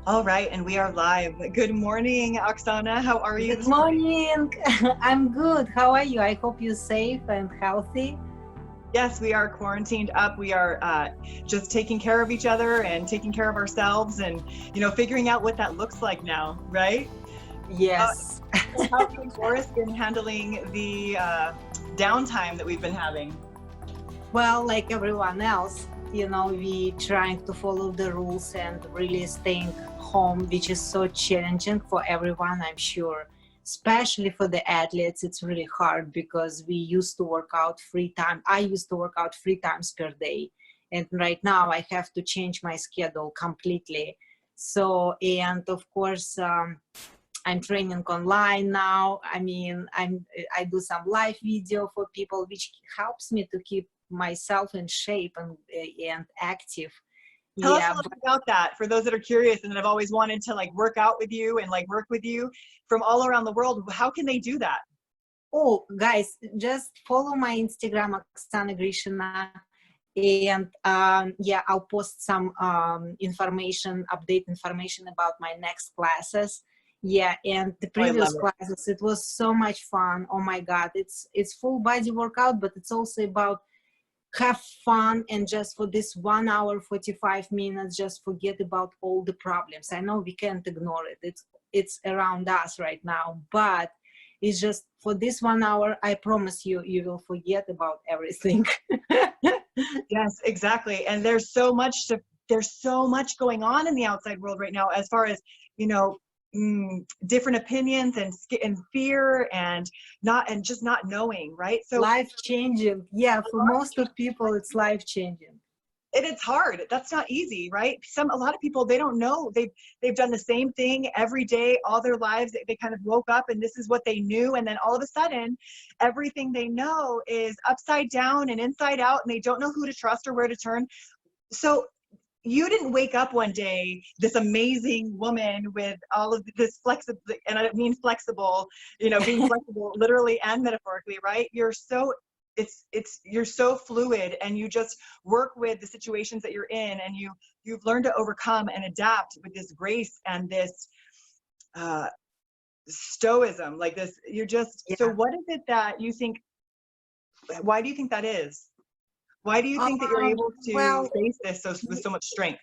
All right, and we are live. Good morning, Oksana. How are you Good today? morning. I'm good. How are you? I hope you're safe and healthy. Yes, we are quarantined up. We are just taking care of each other and taking care of ourselves, and figuring out what that looks like now, right? Uh, Yes. so how have you and Boris been handling the downtime that we've been having? Well, like everyone else, we trying to follow the rules and really staying home, which is so challenging for everyone, I'm sure. Especially for the athletes, it's really hard because we used to work out 3 times. I used to work out 3 times per day. And right now I have to change my schedule completely. So, and of course, I'm training online now. I mean, I do some live video for people, which helps me to keep myself in shape and active. Tell us a Yeah. little bit about that for those that are curious and that have always wanted to like work out with you and like work with you from all around the world. How can they do that? Oh, guys, just follow my Instagram, Oksana Grishina, and yeah, I'll post some information, update information about my next classes. Yeah, and the Oh, I love previous it. classes, it was so much fun. Oh my God, it's full body workout, but it's also about have fun and just for this 1 hour 45 minutes just forget about all the problems. I know we can't ignore it, it's around us right now, but it's just for this 1 hour, I promise you, you will forget about everything. Yes, exactly. And there's so much going on in the outside world right now as far as, you know, different opinions and fear and just not knowing, right? So Life changing, yeah, for most of people it's life changing. it's hard. That's not easy, right? A lot of people, they don't know. They've done the same thing every day all their lives. They kind of woke up and this is what they knew, and then all of a sudden everything they know is upside down and inside out, and they don't know who to trust or where to turn. So you didn't wake up one day this amazing woman with all of this flexible, and I don't mean flexible, being flexible literally and metaphorically, right? You're so fluid, and you just work with the situations that you're in, and you've learned to overcome and adapt with this grace and this uh stoicism, like this. You're just so, Yeah. what is it that you think, why do you think that is? Why do you think that you're um, able to well, face this with so much strength?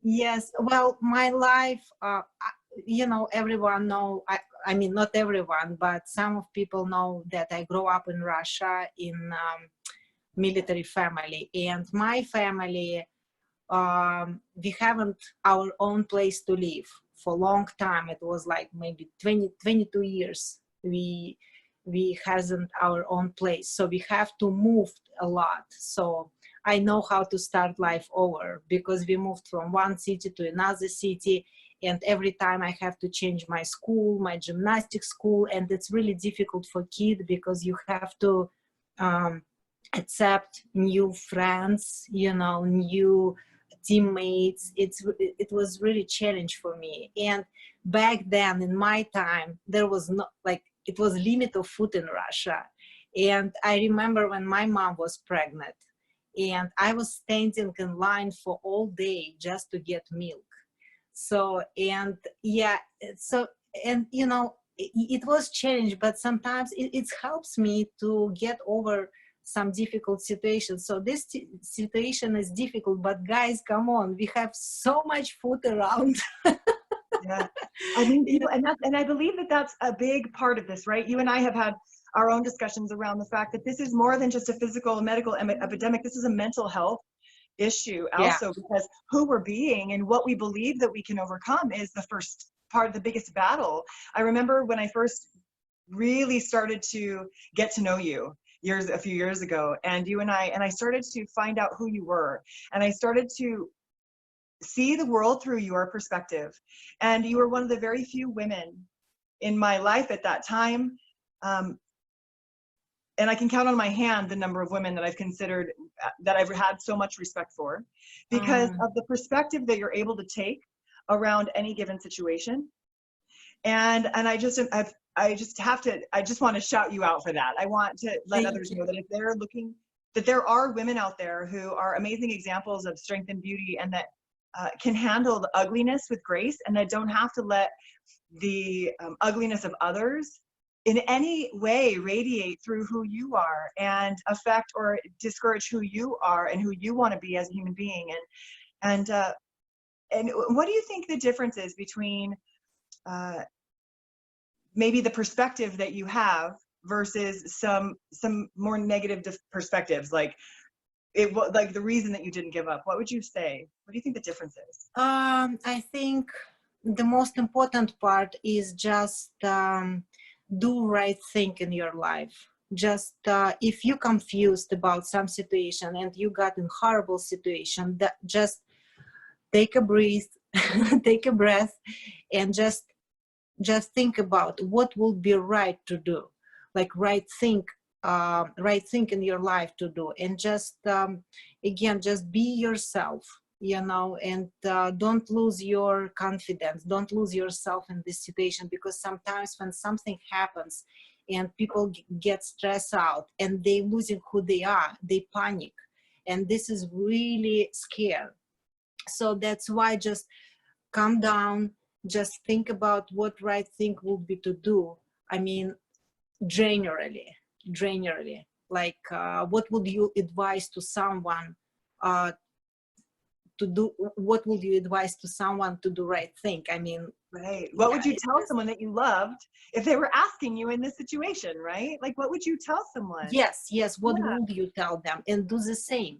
yes, well, my life, everyone know, I mean, not everyone, but some of people know that I grew up in Russia in military family. And my family, we haven't our own place to live for a long time. It was like maybe 22 years. We hasn't our own place. So we have to move a lot. So I know how to start life over because we moved from one city to another city. And every time I have to change my school, my gymnastics school. And it's really difficult for kids because you have to um, accept new friends, new teammates. It was really challenge for me. And back then in my time there was not like it was limit of food in Russia. And I remember when my mom was pregnant and I was standing in line for all day just to get milk. So and yeah, so and it was challenge, but sometimes it helps me to get over some difficult situations. So this situation is difficult, but guys, come on, we have so much food around. Yeah. I mean, Yeah. and I believe that that's a big part of this, right? You and I have had our own discussions around the fact that this is more than just a physical medical epidemic. This is a mental health issue Yeah. also, because who we're being and what we believe that we can overcome is the first part of the biggest battle. I remember when I first really started to get to know you a few years ago, and I started to find out who you were, and I started to see the world through your perspective. And you were one of the very few women in my life at that time. Um, and I can count on my hand the number of women that I've considered, that I've had so much respect for, because Mm. of the perspective that you're able to take around any given situation. And I just want to shout you out for that. I want to let Thank others know you. that if they're looking, that there are women out there who are amazing examples of strength and beauty, and that can handle the ugliness with grace, and that don't have to let the ugliness of others in any way radiate through who you are and affect or discourage who you are and who you want to be as a human being. And what do you think the difference is between maybe the perspective that you have versus some more negative perspectives, like like the reason that you didn't give up? What would you say? What do you think the difference is? I think the most important part is just do right thing in your life. Just if you're confused about some situation and you got in horrible situation, that just take a breath, take a breath, and just think about what will be right to do, like right thing in your life to do, and just again, just be yourself, you know, and don't lose your confidence, don't lose yourself in this situation, because sometimes when something happens and people get stressed out and they losing who they are, they panic, and this is really scary. So that's why just calm down, just think about what right thing would be to do. I mean, generally, like what would you advise to someone to do? What would you advise to someone to do right thing? I mean, right. What would you tell someone that you loved if they were asking you in this situation, right? Like, what would you tell someone? Yes, what would you tell them? And do the same.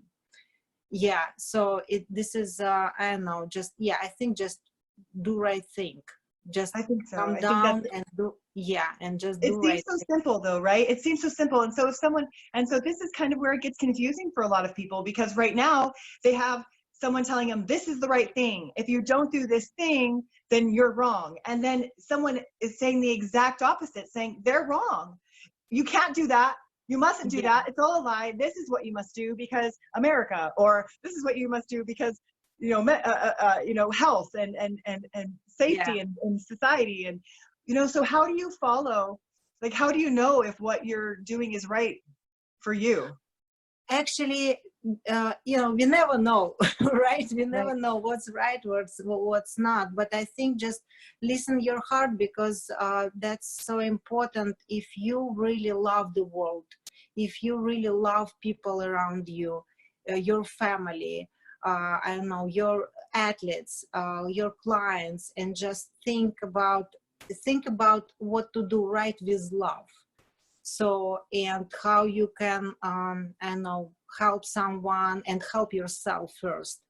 Yeah, so this is I don't know, just I think just do right thing. Just I think so. calm down and do and just do right. It seems so simple though, right? It seems so simple. And so if someone, and so this is kind of where it gets confusing for a lot of people, because right now they have someone telling them this is the right thing. If you don't do this thing, then you're wrong. And then someone is saying the exact opposite, saying they're wrong. You can't do that. You mustn't do that. It's all a lie. This is what you must do because America, or this is what you must do because, you know, health and safety and society. And, you know, so how do you follow, like, how do you know if what you're doing is right for you? Actually, you know, we never know, right? We never know what's right, what's not. But I think just listen your heart, because that's so important. If you really love the world, if you really love people around you, your family, I don't know, your athletes, your clients, and just think about what to do right with love. So, and how you can, I don't know, help someone and help yourself first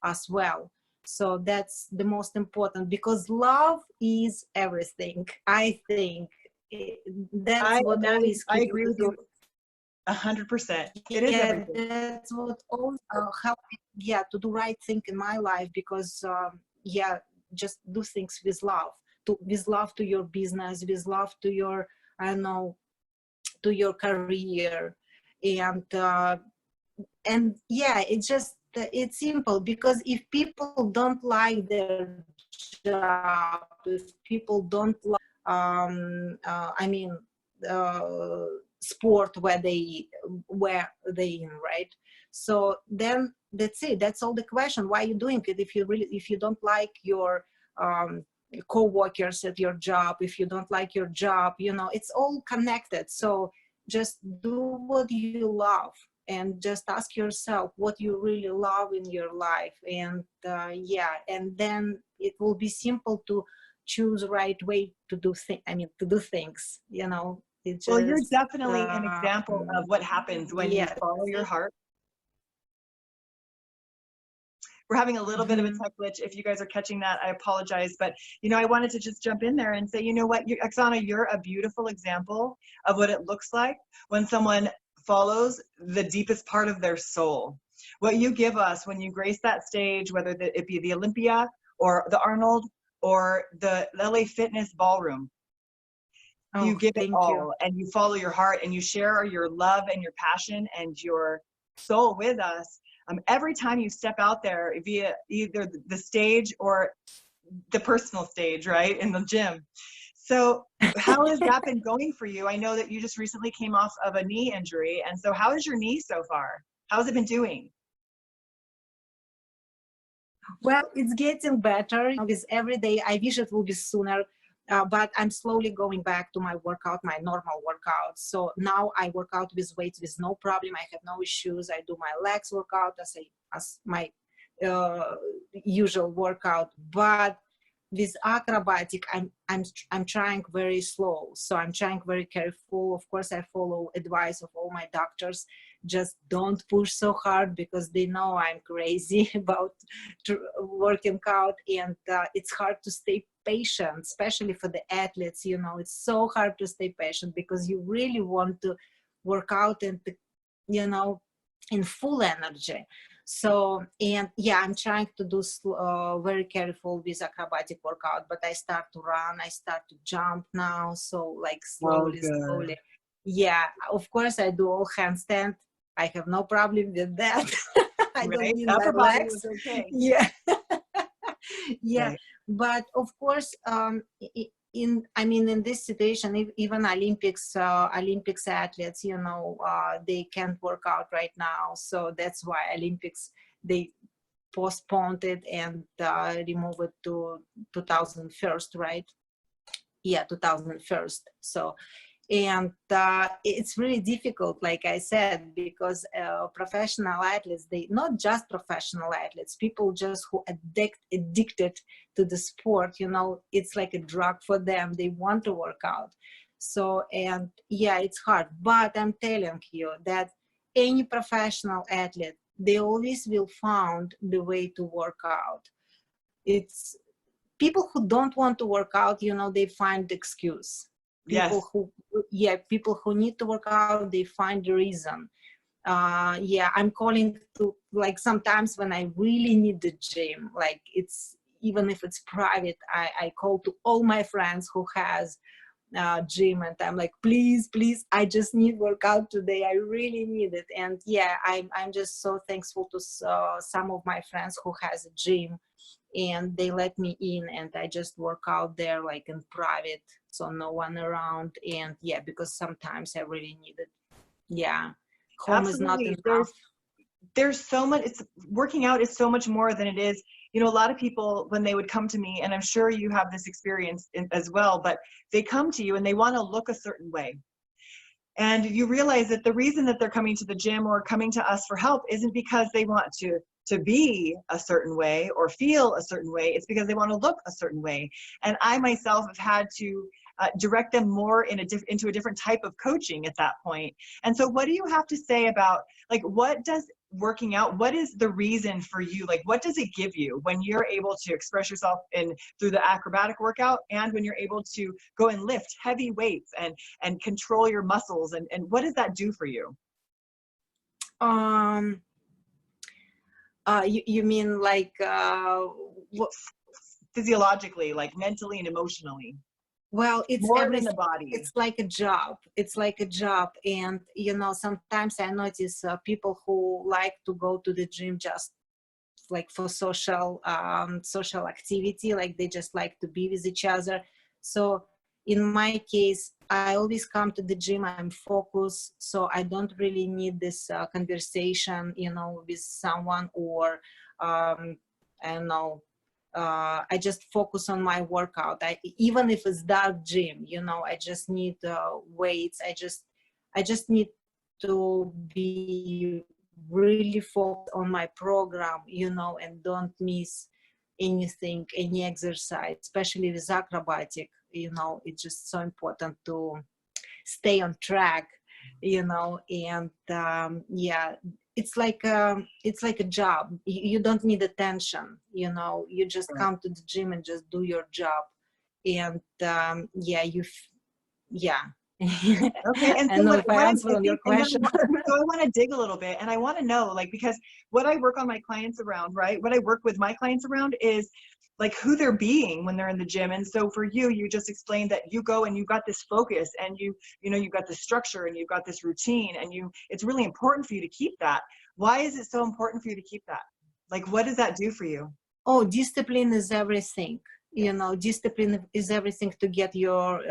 as well. So that's the most important, because love is everything. I think that's what always I agree with you 100%. It is everything. That's what always helped me, to do right thing in my life, because just do things with love, with love to your business, with love to your, I don't know, to your career. And it's just, it's simple, because if people don't like their job, if people don't like I mean sport where they in, right? So then that's it, that's all the question. Why are you doing it if you don't like your co-workers at your job, if you don't like your job, you know, it's all connected. So just do what you love, and just ask yourself what you really love in your life, and and then it will be simple to choose right way to do things, you know. It's just, well, you're definitely an example of what happens when you follow your heart. We're having a little bit of a tech glitch. If you guys are catching that, I apologize. But, you know, I wanted to just jump in there and say, you know what, Oksana, you're a beautiful example of what it looks like when someone follows the deepest part of their soul. What you give us when you grace that stage, whether it be the Olympia or the Arnold or the LA Fitness Ballroom, you give it all, and you follow your heart, and you share your love and your passion and your soul with us. Every time you step out there via either the stage or the personal stage, right, in the gym. So how has that been going for you? I know that you just recently came off of a knee injury. And so how is your knee so far? How's it been doing? Well, it's getting better with every day. I wish it will be sooner, but I'm slowly going back to my workout, my normal workout. So now I work out with weights with no problem. I have no issues. I do my legs workout as my uh, usual workout, but with acrobatic, I'm trying very slow. So I'm trying very careful. Of course, I follow advice of all my doctors. Just don't push so hard because they know I'm crazy about working out, and it's hard to stay patient, especially for the athletes. You know, it's so hard to stay patient because you really want to work out and, you know, in full energy. So, and yeah, I'm trying to do very careful with acrobatic workout, but I start to run, I start to jump now. So like Oh, slowly, good. slowly. Yeah, of course I do all handstand. I have no problem with that. I don't Right? need my Upper body legs. was okay. Yeah. Yeah, Right. but of course, in this situation, even Olympics athletes, you know, they can't work out right now, so that's why Olympics, they postponed it and remove it to 2001, right? Yeah, 2001. So, and it's really difficult, like I said, because professional athletes, they not just professional athletes, people just who addicted to the sport, you know, it's like a drug for them. They want to work out. So, and yeah, it's hard, but I'm telling you that any professional athlete, they always will find the way to work out. It's people who don't want to work out, you know, they find the excuse. Yes. People who need to work out, they find the reason. Yeah, I'm calling to, like, sometimes when I really need the gym, like it's, even if it's private, I call to all my friends who has gym, and I'm like, please, please, I just need workout today. I really need it. And yeah, I'm just so thankful to some of my friends who has a gym, and they let me in, and I just work out there like in private, so no one around. And yeah, because sometimes I really need it. Yeah, home is not Absolutely. enough. There's so much, it's working out is so much more than it is. You know, a lot of people, when they would come to me, and I'm sure you have this experience as well, but they come to you and they want to look a certain way. And you realize that the reason that they're coming to the gym or coming to us for help isn't because they want to be a certain way or feel a certain way. It's because they want to look a certain way. And I myself have had to direct them more into a different type of coaching at that point. And so what do you have to say about, like, what does working out, what is the reason for you? Like, what does it give you when you're able to express yourself in through the acrobatic workout, and when you're able to go and lift heavy weights and control your muscles, and what does that do for you? um you mean like what? Physiologically, like mentally and emotionally, Well, it's more than the everything. body. It's like a job. It's like a job. And, you know, sometimes I notice people who like to go to the gym just like for social activity, like they just like to be with each other. So in my case, I always come to the gym, I'm focused, so I don't really need this conversation, you know, with someone, or I don't know, I just focus on my workout. Even if it's dark gym, you know, I just need weights. I just need to be really focused on my program, you know, and don't miss anything, any exercise, especially with acrobatic. You know, it's just so important to stay on track, you know. And yeah, it's like a job. You don't need attention, you know. You just Right. come to the gym and just do your job. And yeah, yeah. Okay, and I so know what if I what answered I on your think, and then question. so I want to dig a little bit, and I want to know, like, because what I work on my clients around, right? What I work with my clients around is like who they're being when they're in the gym. And so for you, you just explained that you go and you've got this focus, and you know, you've got this structure, and you've got this routine, and it's really important for you to keep that. Why is it so important for you to keep that? Like, what does that do for you? Oh, discipline is everything. You Yes. know, discipline is everything to get your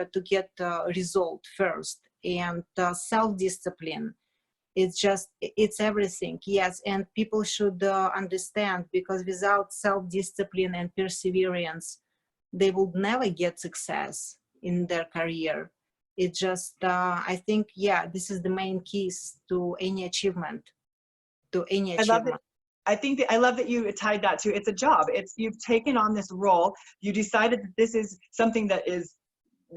result first. And self-discipline. it's everything. Yes, and people should understand, because without self-discipline and perseverance, they will never get success in their career. It just I think, yeah, this is the main keys to any achievement, to any I love it. achievement. I think that I love that you tied that to, it's a job. It's, you've taken on this role. You decided that this is something that is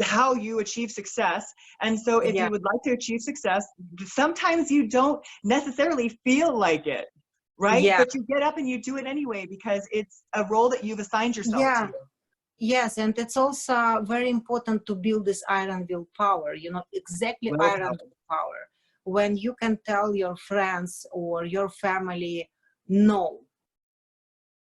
how you achieve success. And so if Yeah, you would like to achieve success, sometimes you don't necessarily feel like it, right? yeah, But you get up and you do it anyway, because it's a role that you've assigned yourself yeah. to. Yes, and it's also very important to build this iron willpower, exactly iron Willpower. willpower. When you can tell your friends or your family no,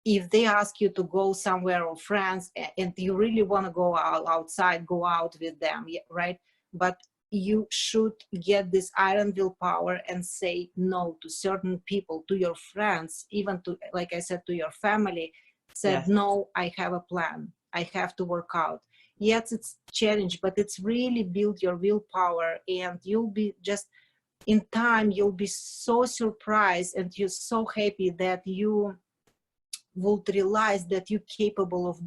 if they ask you to go somewhere, or friends, and you really want to go outside, go out with them, right? But you should get this iron willpower and say no to certain people, to your friends, even to, like I said, to your family. Said, Yes. no, I have a plan, I have to work out. Yes, it's challenge, but it's really build your willpower, and you'll be just, in time, you'll be so surprised, and you're so happy that you would realize that you're capable of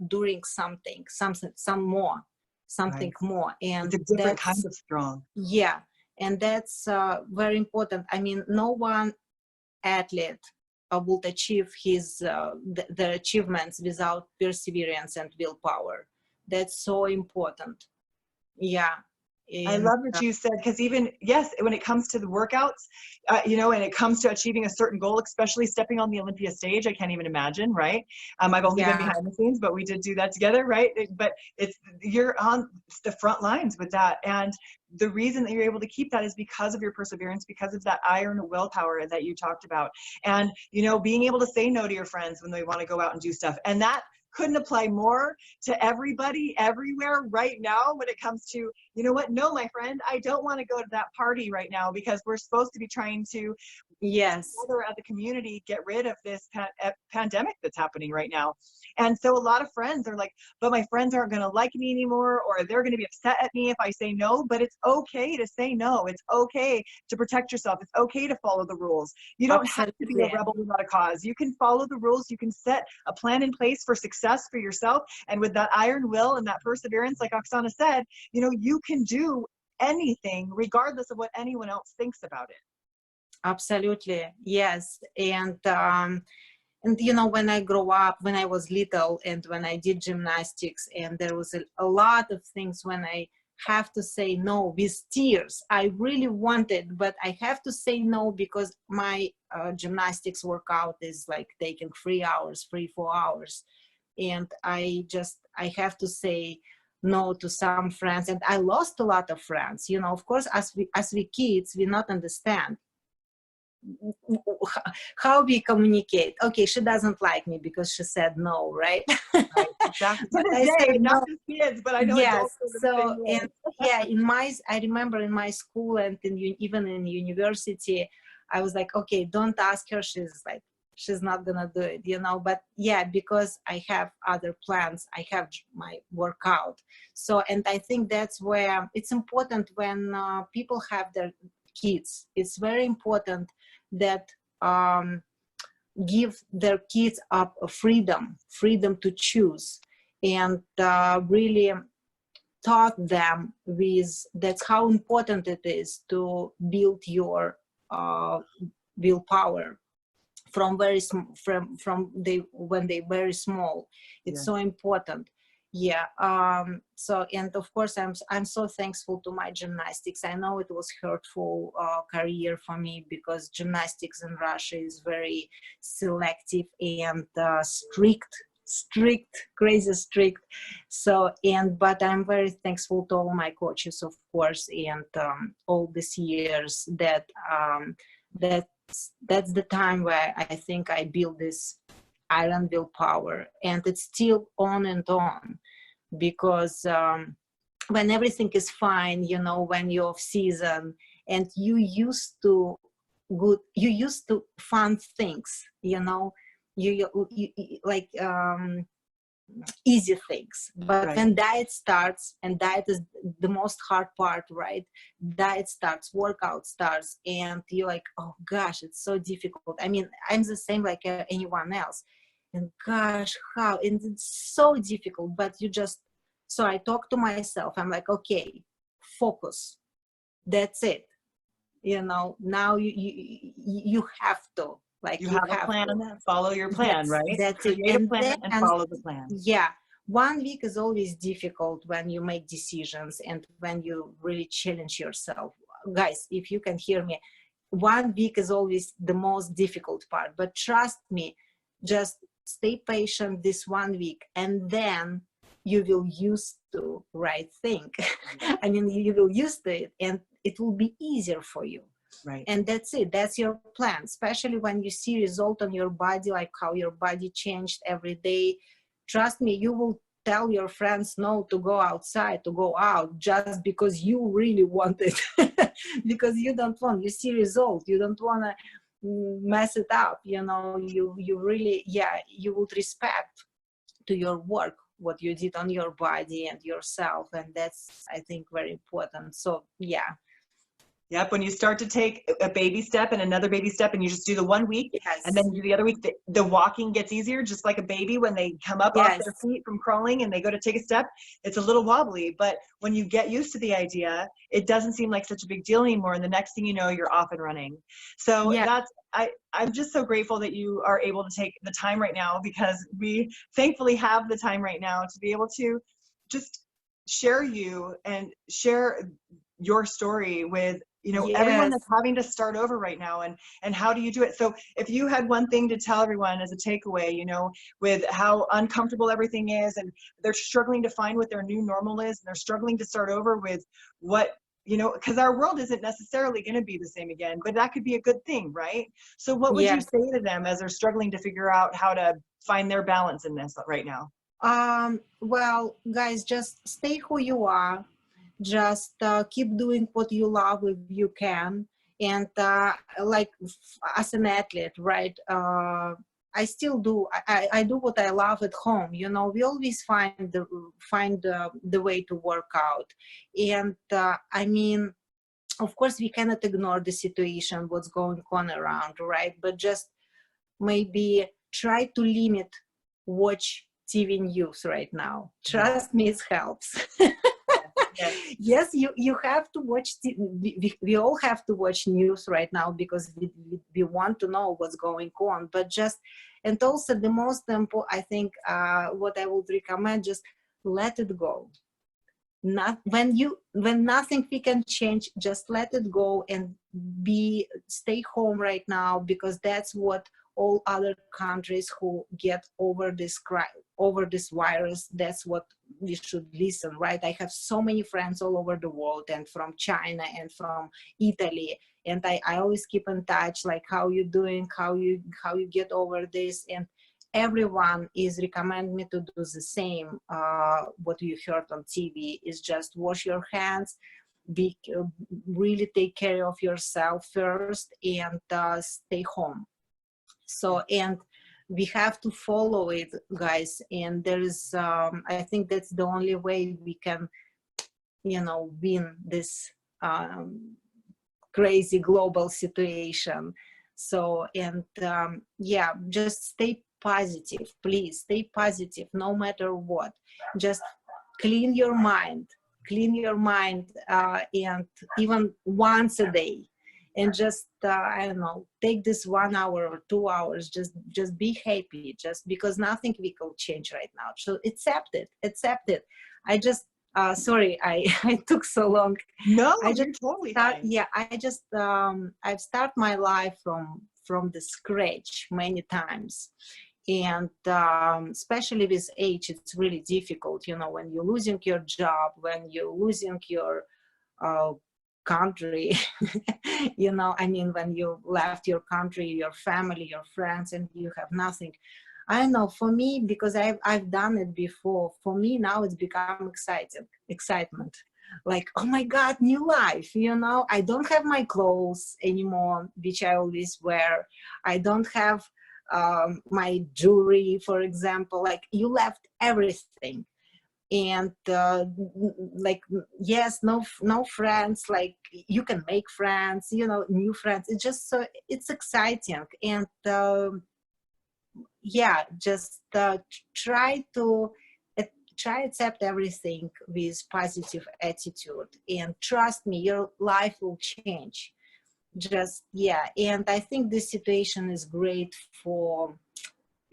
doing something Right. more. It's And a different kind that's, of strong. yeah, and that's very important. I mean, no one athlete would achieve their achievements without perseverance and willpower. That's so important. Yeah. I And love that you said, because even, yes, when it comes to the workouts, and it comes to achieving a certain goal, especially stepping on the Olympia stage, I can't even imagine, right? I've only been yeah, behind the scenes, but we did do that together, right? But you're on the front lines with that. And the reason that you're able to keep that is because of your perseverance, because of that iron willpower that you talked about. And, being able to say no to your friends when they want to go out and do stuff. And that couldn't apply more to everybody everywhere right now when it comes to, you know what, no, my friend, I don't want to go to that party right now, because we're supposed to be trying to yes, together as a community get rid of this pandemic that's happening right now. And so a lot of friends are like, but my friends aren't going to like me anymore, or they're going to be upset at me if I say no. But it's okay to say no. It's okay to protect yourself. It's okay to follow the rules. You don't have to be a absolutely, rebel without a cause. You can follow the rules. You can set a plan in place for success for yourself. And with that iron will and that perseverance, like Oksana said, you can do anything regardless of what anyone else thinks about it. absolutely, yes. And when I grow up, when I was little, and when I did gymnastics, and there was a lot of things when I have to say no with tears. I really wanted, but I have to say no, because my gymnastics workout is like taking 3 hours, 4 hours. And I have to say no to some friends. And I lost a lot of friends. Of course, as we kids, we not understand how we communicate. Okay, she doesn't like me because she said no, right? Right, exactly. To But this I day, say not no. just kids, but I know Yes. adults are the same So, way. and yeah, I remember in my school, and even in university, I was like, okay, don't ask her. She's not gonna do it, But yeah, because I have other plans, I have my workout. So, and I think that's where it's important when people have their kids. It's very important that give their kids up freedom to choose, and really taught them with that's how important it is to build your uh, willpower from when they very small. It's Yes. so important. Yeah. So, and of course, I'm so thankful to my gymnastics. I know it was hurtful career for me, because gymnastics in Russia is very selective and strict, crazy strict. So, but I'm very thankful to all my coaches, of course, and all these years that's the time where I think I built this iron willpower, and it's still on and on, because when everything is fine, when you're off season, and you used to fun things, you like easy things. But Right. when diet starts, and diet is the most hard part, right? Diet starts, workout starts, and you're like, oh gosh, it's so difficult. I mean, I'm the same like anyone else. And gosh, how? And it's so difficult, but you just, so I talk to myself. I'm like, okay, focus. That's it. You know, now you have to, like, You you have a have plan, to. follow your plan, right? That's it. Create a And plan then, and follow the plan. yeah, 1 week is always difficult when you make decisions and when you really challenge yourself. Guys, if you can hear me, 1 week is always the most difficult part. But trust me, just stay patient this 1 week, and then you will used to right thing. I mean, you will used to it, and it will be easier for you. Right. And that's it. That's your plan, especially when you see result on your body, like how your body changed every day. Trust me, you will tell your friends no to go outside, to go out, just because you really want it. Because you don't want, you see result, you don't want to mess it up, you know. You really, yeah, you would respect to your work what you did on your body and yourself, and that's, I think, very important. So yeah. Yep. When you start to take a baby step and another baby step, and you just do the 1 week, Yes. and then you do the other week, the walking gets easier, just like a baby when they come up off Yes. their feet from crawling and they go to take a step. It's a little wobbly, but when you get used to the idea, it doesn't seem like such a big deal anymore. And the next thing you know, you're off and running. So Yeah. that's, I'm just so grateful that you are able to take the time right now, because we thankfully have the time right now to be able to just share you and share your story with, you know, everyone Yes. that's having to start over right now, and how do you do it? So if you had one thing to tell everyone as a takeaway, you know, with how uncomfortable everything is, and they're struggling to find what their new normal is, and they're struggling to start over with what, you know, because our world isn't necessarily going to be the same again, but that could be a good thing, right? So what would you Yes. say to them as they're struggling to figure out how to find their balance in this right now? Well, guys, just stay who you are. Just keep doing what you love if you can. And like as an athlete, right? I still do. I do what I love at home. You know, we always find the way to work out. And I mean, of course, we cannot ignore the situation, what's going on around, right? But just maybe try to limit watch TV news right now. Trust me, it helps. Yes, you have to watch. We all have to watch news right now because we want to know what's going on. But just, and also the most important, I think, what I would recommend, just let it go. Not when nothing we can change, just let it go and stay home right now, because that's what all other countries who get over this virus, that's what we should listen, right? I have so many friends all over the world, and from China and from Italy, and I always keep in touch, like, how you doing, how you get over this. And everyone is recommending me to do the same. What you heard on TV is just wash your hands, really take care of yourself first, and stay home. So, and we have to follow it, guys. And there is, I think that's the only way we can, you know, win this crazy global situation. So, and yeah, just stay positive, please. Stay positive no matter what. Just clean your mind, and even once a day. And just I don't know, take this 1 hour or 2 hours, just be happy, just because nothing we can change right now. So accept it. I just sorry, I took so long. No, I just you're totally fine. Yeah, I just I've started my life from the scratch many times. And especially with age, it's really difficult, you know, when you're losing your job, when you're losing your country. You know, I mean, when you left your country, your family, your friends, and you have nothing. I don't know, for me, because I've done it before, for me now it's become excitement. Like, oh my God, new life, you know. I don't have my clothes anymore, which I always wear. I don't have my jewelry, for example. Like, you left everything. And like, yes, no friends, like you can make friends, new friends. It's just so, it's exciting. And yeah, just try to accept everything with positive attitude, and trust me, your life will change. Just, yeah. And I think this situation is great for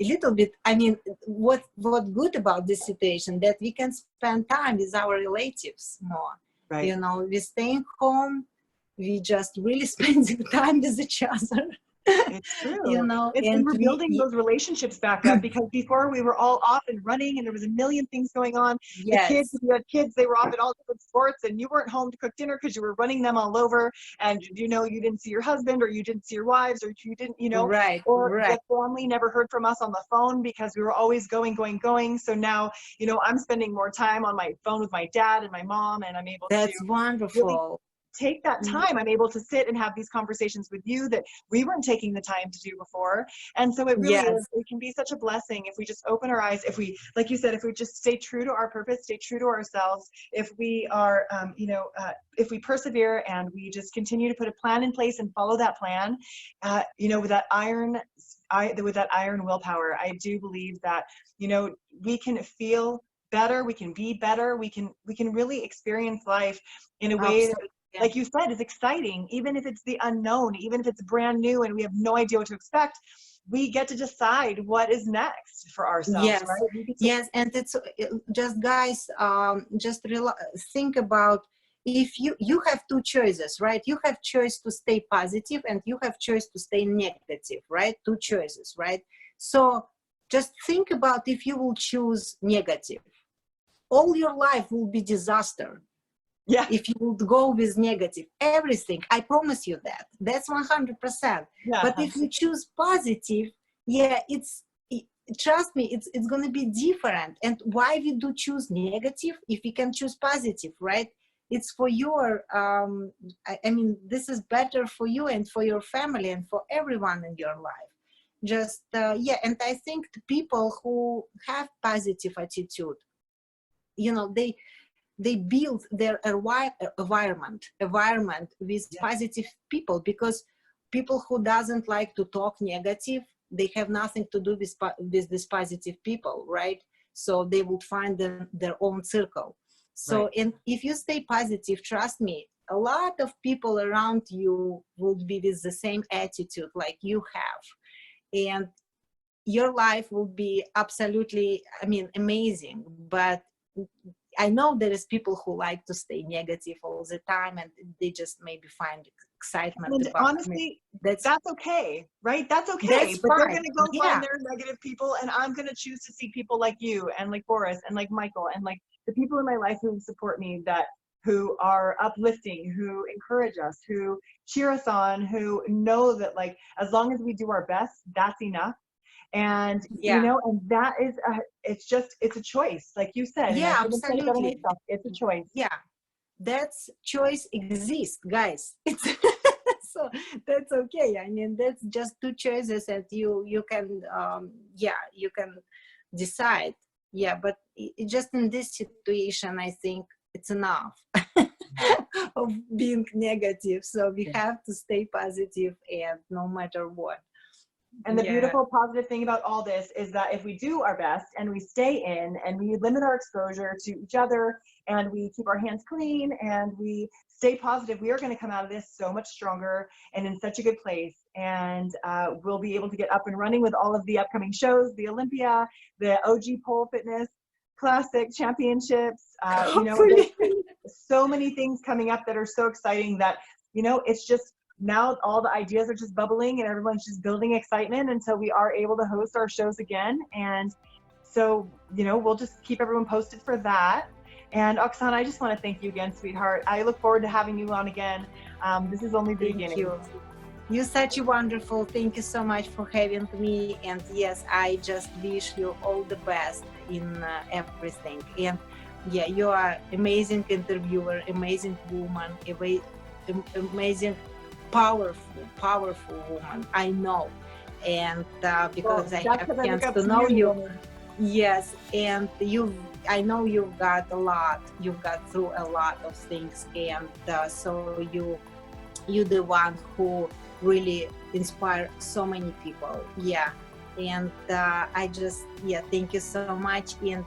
a little bit. I mean, what good about this situation, that we can spend time with our relatives more. Right. We staying home, we just really spending time with each other. It's true. And and we're building those relationships back up, because before we were all off and running and there was a million things going on. yes. The kids, if you had kids, they were off at all different sports, and you weren't home to cook dinner because you were running them all over, and you didn't see your husband, or you didn't see your wives, or you didn't, right, or right. the family never heard from us on the phone because we were always going. So now, I'm spending more time on my phone with my dad and my mom, and I'm able That's to wonderful. really take that time. I'm able to sit and have these conversations with you that we weren't taking the time to do before. And so it really is, it can be such a blessing if we just open our eyes, if we, like you said, if we just stay true to our purpose, stay true to ourselves, if we are, if we persevere and we just continue to put a plan in place and follow that plan, with that iron willpower. I do believe that, we can feel better, we can be better, we can really experience life in a way that, like you said, is exciting. Even if it's the unknown, even if it's brand new and we have no idea what to expect, we get to decide what is next for ourselves. Yes, right? Yes, and it's just, guys, just think about, if you have two choices, right? You have choice to stay positive, and you have choice to stay negative, right? Two choices, right? So just think about, if you will choose negative, all your life will be disaster. Yeah. If you would go with negative, everything, I promise you that. That's 100%. Yeah. But if you choose positive, trust me, it's going to be different. And why we do choose negative if we can choose positive, right? It's for your, I mean, this is better for you and for your family and for everyone in your life. Just, and I think the people who have positive attitude, they build their environment with positive people, because people who doesn't like to talk negative, they have nothing to do with these positive people, right? So they would find their own circle. So, right. And if you stay positive, trust me, a lot of people around you would be with the same attitude like you have, and your life will be absolutely, amazing. But I know there is people who like to stay negative all the time, and they just maybe find excitement and about honestly, that's okay, right? That's okay. That's but fine. They're going to go find their negative people, and I'm going to choose to see people like you and like Boris and like Michael and like the people in my life who support me, who are uplifting, who encourage us, who cheer us on, who know that, like, as long as we do our best, that's enough. And and that is it's a choice, like you said. Yeah, and absolutely. It's a choice. Yeah, that's choice exists, guys. It's so that's okay. I mean, that's just two choices that you can you can decide. Yeah, but just in this situation, I think it's enough of being negative. So we have to stay positive, and no matter what. And the beautiful positive thing about all this is that if we do our best and we stay in and we limit our exposure to each other and we keep our hands clean and we stay positive, we are going to come out of this so much stronger and in such a good place. And we'll be able to get up and running with all of the upcoming shows, the Olympia, the OG Pole Fitness Classic Championships. There's so many things coming up that are so exciting that, it's just, now all the ideas are just bubbling and everyone's just building excitement until we are able to host our shows again. And so, we'll just keep everyone posted for that. And Oksana, I just want to thank you again, sweetheart. I look forward to having you on again. This is only the beginning. Thank you. You're such a wonderful. Thank you so much for having me. And yes, I just wish you all the best in everything. And yeah, you are amazing interviewer, amazing woman, amazing powerful woman, I know. and because I that's have because I look chance up to to know you, you. woman. Yes, and I know you've got a lot. You've got through a lot of things, and so you're the one who really inspire so many people. Yeah, and I just thank you so much, and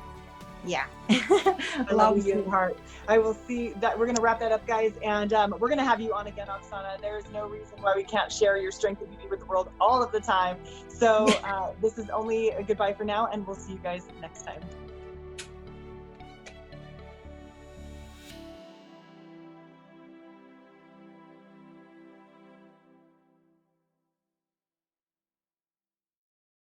yeah, I love you, love you. sweetheart. I will see that we're going to wrap that up, guys. And we're going to have you on again, Oksana. There's no reason why we can't share your strength and beauty with the world all of the time. So this is only a goodbye for now, and we'll see you guys next time.